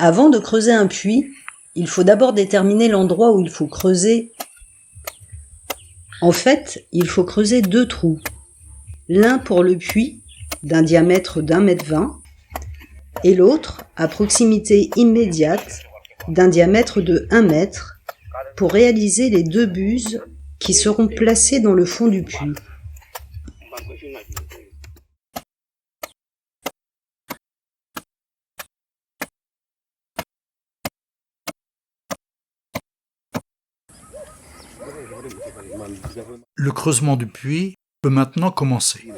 Avant de creuser un puits, il faut d'abord déterminer l'endroit où il faut creuser. En fait, il faut creuser 2 trous. L'un pour le puits, d'un diamètre d'1,20 m, et l'autre, à proximité immédiate, d'un diamètre de 1 m, pour réaliser les 2 buses qui seront placées dans le fond du puits. Le creusement du puits peut maintenant commencer.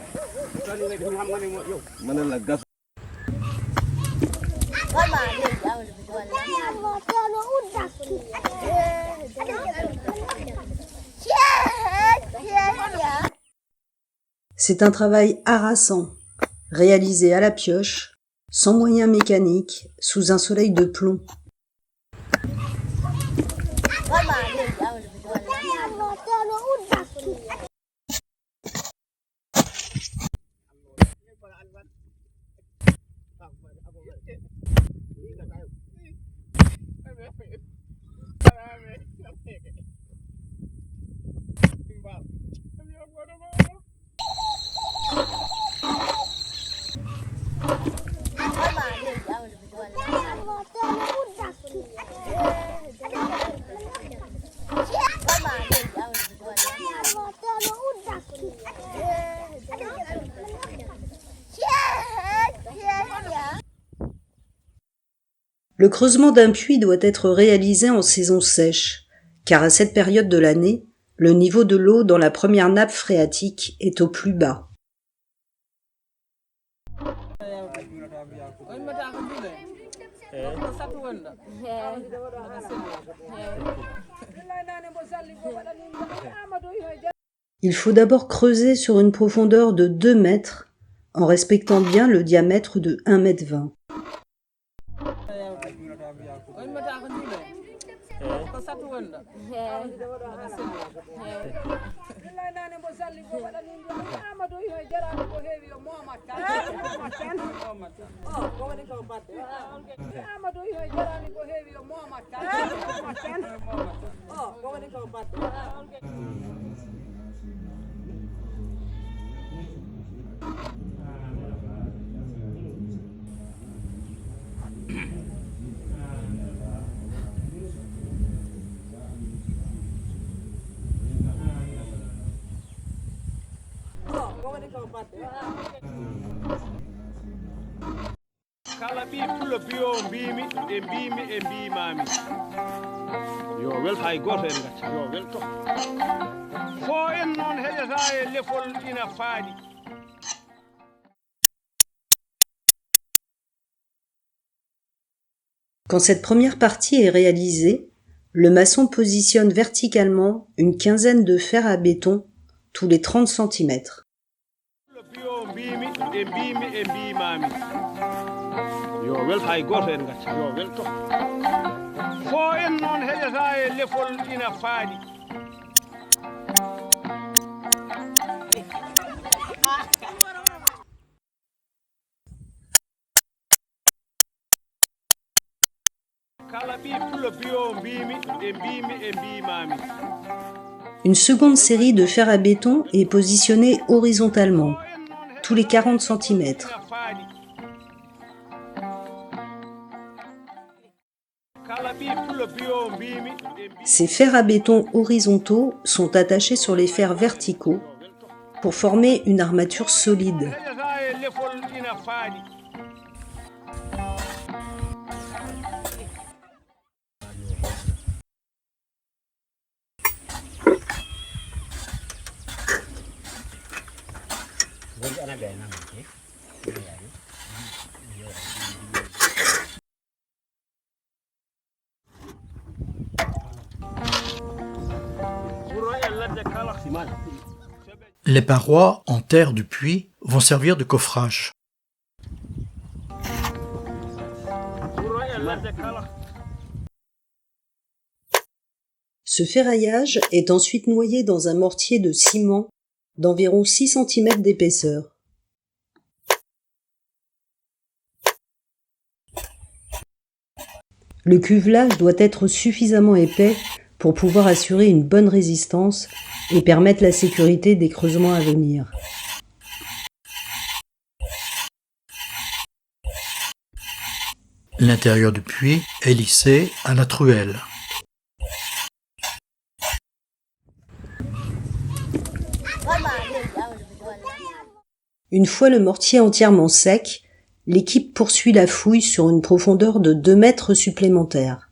C'est un travail harassant, réalisé à la pioche, sans moyens mécaniques, sous un soleil de plomb. Le creusement d'un puits doit être réalisé en saison sèche, car à cette période de l'année, le niveau de l'eau dans la première nappe phréatique est au plus bas. Il faut d'abord creuser sur une profondeur de 2 mètres, en respectant bien le diamètre de 1,20 m. Kala ɓi pulo biyo mbimi e mbimi e mbimami yo wel hay goto en gacca yo wel to fo en noon heƴata e lefol ina faaɗi. Quand cette première partie est réalisée, le maçon positionne verticalement une quinzaine de fers à béton tous les 30 cm. yo wel hay goto en gacca yo wel to fo en noon heƴata e lefol ina faaɗi. kala ɓi pulo biyo mbimi e mbimi e mbimami. Une seconde série de fers à béton est positionnée horizontalement, tous les 40 cm. Ces fers à béton horizontaux sont attachés sur les fers verticaux pour former une armature solide. Les parois en terre du puits vont servir de coffrage. Ce ferraillage est ensuite noyé dans un mortier de ciment d'environ 6 cm d'épaisseur. Le cuvelage doit être suffisamment épais pour pouvoir assurer une bonne résistance et permettre la sécurité des creusements à venir. L'intérieur du puits est lissé à la truelle. Une fois le mortier entièrement sec, l'équipe poursuit la fouille sur une profondeur de 2 mètres supplémentaires.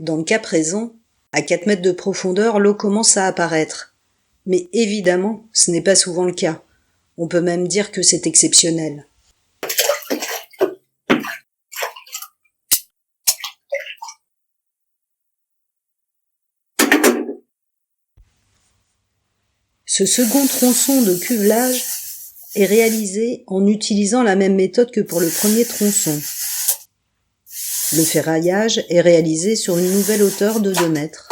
Dans le cas présent, à 4 mètres de profondeur, l'eau commence à apparaître. Mais évidemment, ce n'est pas souvent le cas. On peut même dire que c'est exceptionnel. Ce second tronçon de cuvelage est réalisé en utilisant la même méthode que pour le premier tronçon. Le ferraillage est réalisé sur une nouvelle hauteur de 2 mètres.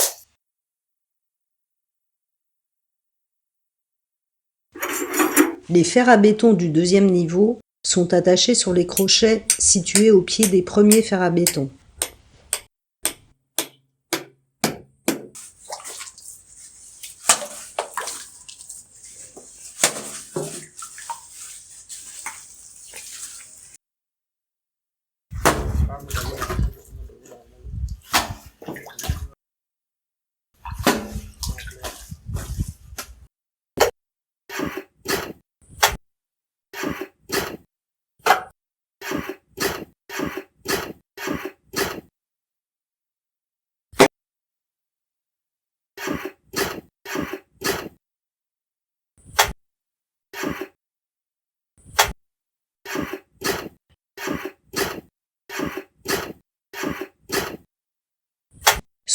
Les fers à béton du deuxième niveau sont attachés sur les crochets situés au pied des premiers fers à béton.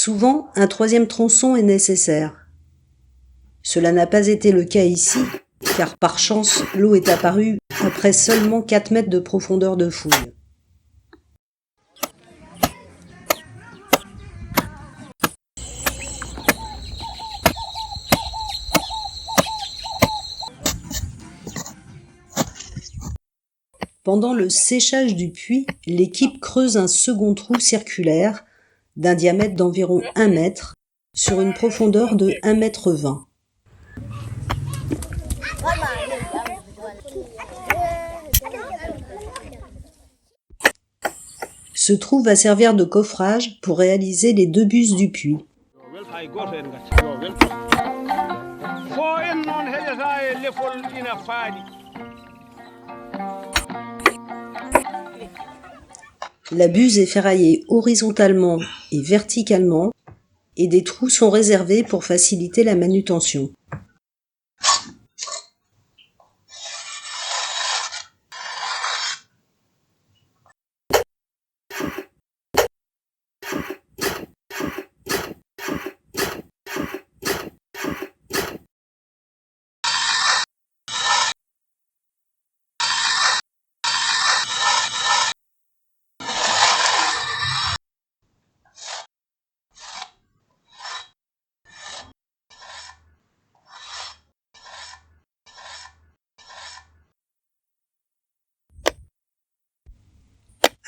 Souvent, un troisième tronçon est nécessaire. Cela n'a pas été le cas ici, car par chance, l'eau est apparue après seulement 4 mètres de profondeur de fouille. Pendant le séchage du puits, l'équipe creuse un second trou circulaire d'un diamètre d'environ 1 mètre sur une profondeur de 1,20 m. Ce trou va servir de coffrage pour réaliser les 2 buses du puits. La buse est ferraillée horizontalement et verticalement et des trous sont réservés pour faciliter la manutention.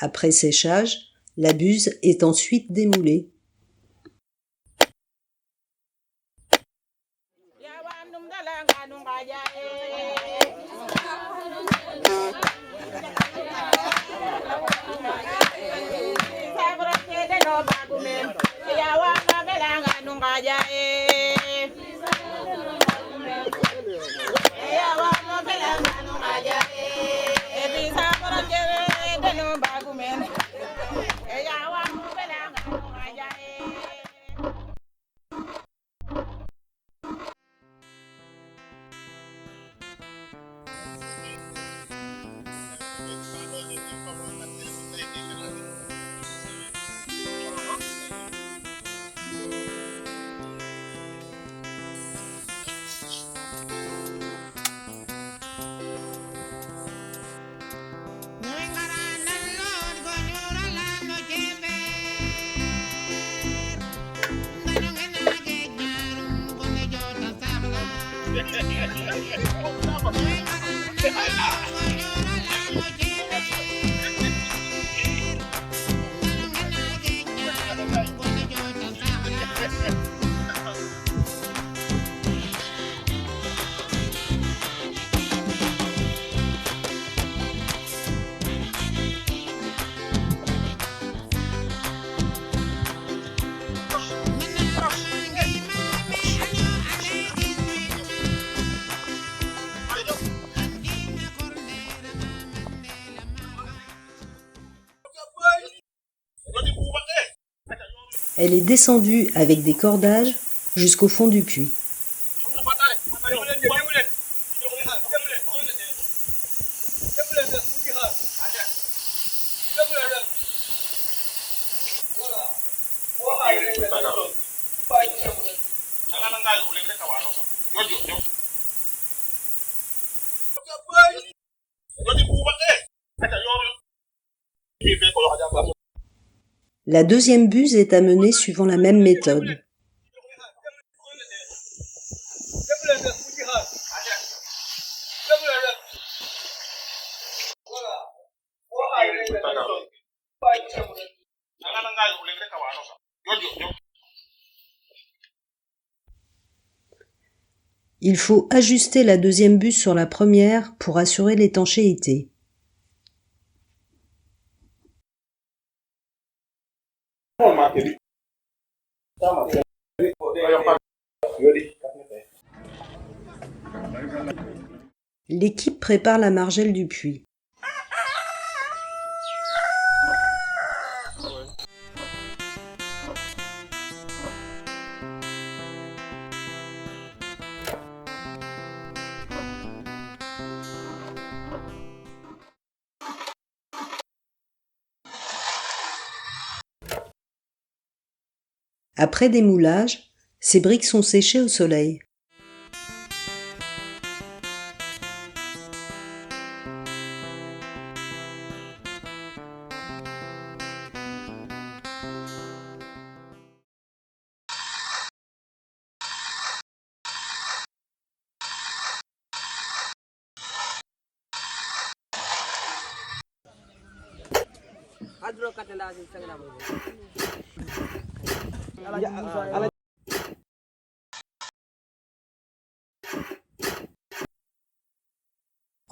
Après séchage, la buse est ensuite démoulée. Yeah. Elle est descendue avec des cordages jusqu'au fond du puits. La deuxième buse est amenée suivant la même méthode. Il faut ajuster la deuxième buse sur la première pour assurer l'étanchéité. L'équipe prépare la margelle du puits. Après démoulage, ces briques sont séchées au soleil.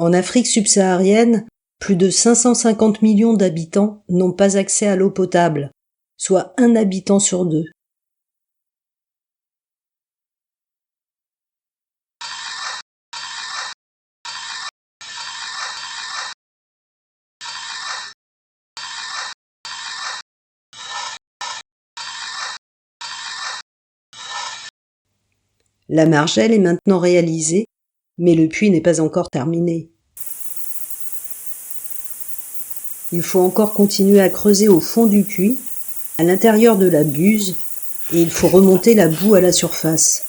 En Afrique subsaharienne, plus de 550 millions d'habitants n'ont pas accès à l'eau potable, soit 1 habitant sur 2. La margelle est maintenant réalisée, mais le puits n'est pas encore terminé. Il faut encore continuer à creuser au fond du puits, à l'intérieur de la buse, et il faut remonter la boue à la surface.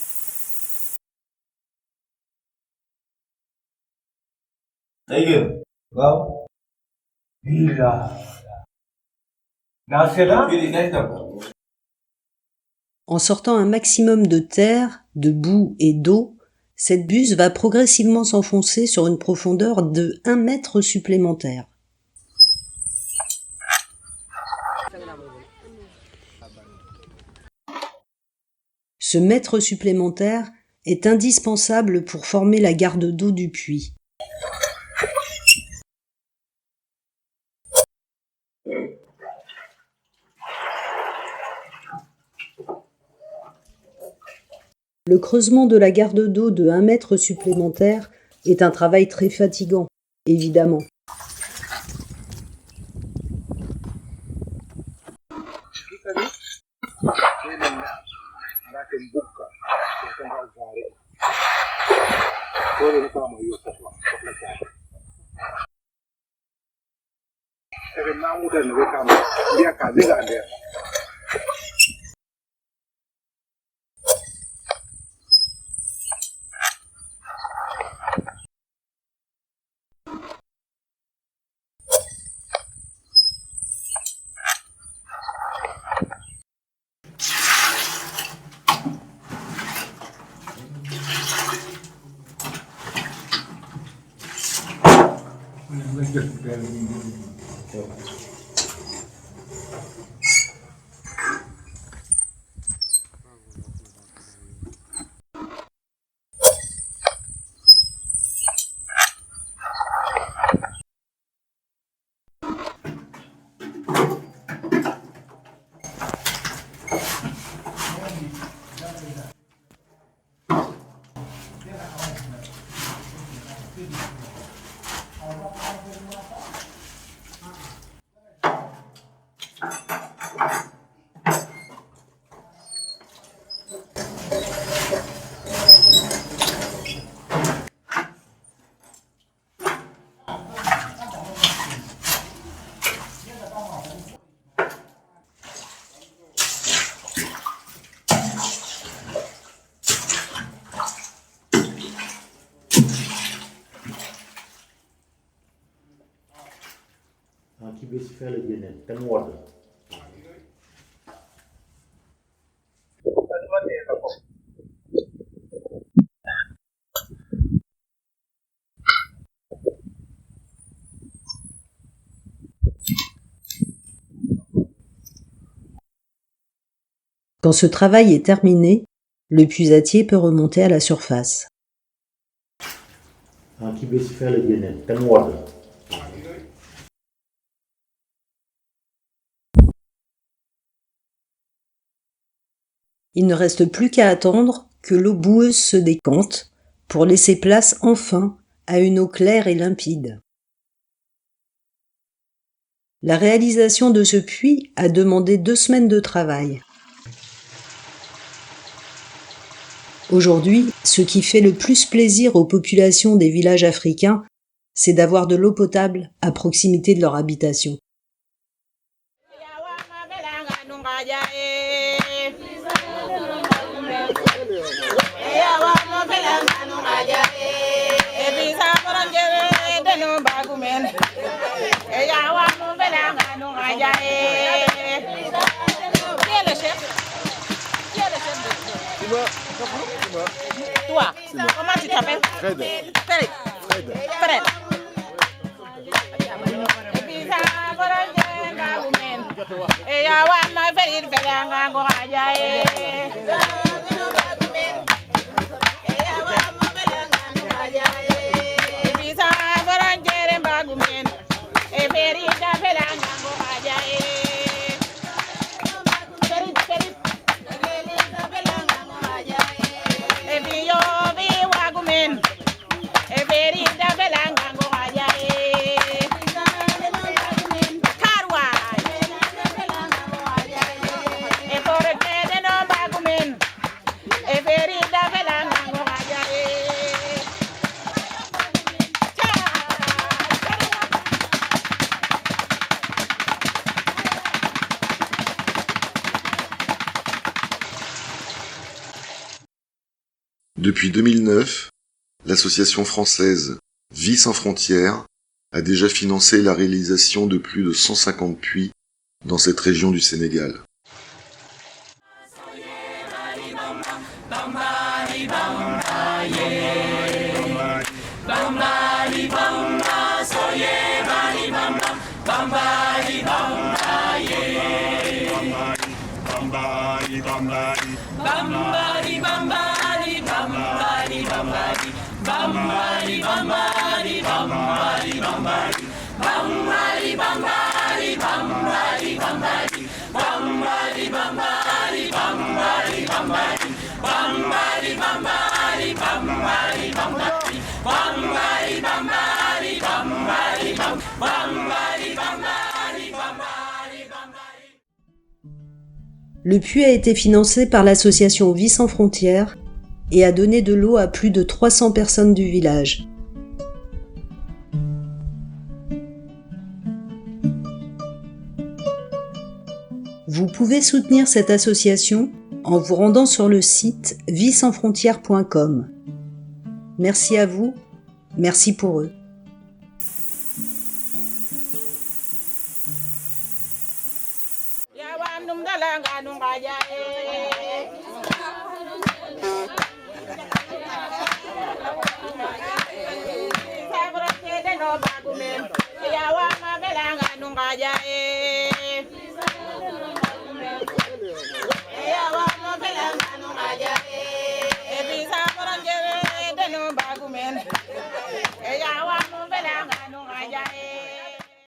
En sortant un maximum de terre, de boue et d'eau, cette buse va progressivement s'enfoncer sur une profondeur de 1 mètre supplémentaire. Ce mètre supplémentaire est indispensable pour former la garde d'eau du puits. Le creusement de la garde d'eau de 1 mètre supplémentaire est un travail très fatigant, évidemment. Quand ce travail est terminé, le puisatier peut remonter à la surface. Il ne reste plus qu'à attendre que l'eau boueuse se décante pour laisser place enfin à une eau claire et limpide. La réalisation de ce puits a demandé 2 semaines de travail. Aujourd'hui, ce qui fait le plus plaisir aux populations des villages africains, c'est d'avoir de l'eau potable à proximité de leur habitation. Toi, comment tu t'appelles? Fred. Fred. Fred. Depuis 2009, l'association française Vie sans frontières a déjà financé la réalisation de plus de 150 puits dans cette région du Sénégal. Le puits a été financé par l'association Vie sans frontières et a donné de l'eau à plus de 300 personnes du village. Vous pouvez soutenir cette association en vous rendant sur le site viesansfrontières.com. Merci à vous, merci pour eux. No bagumen, ngaja e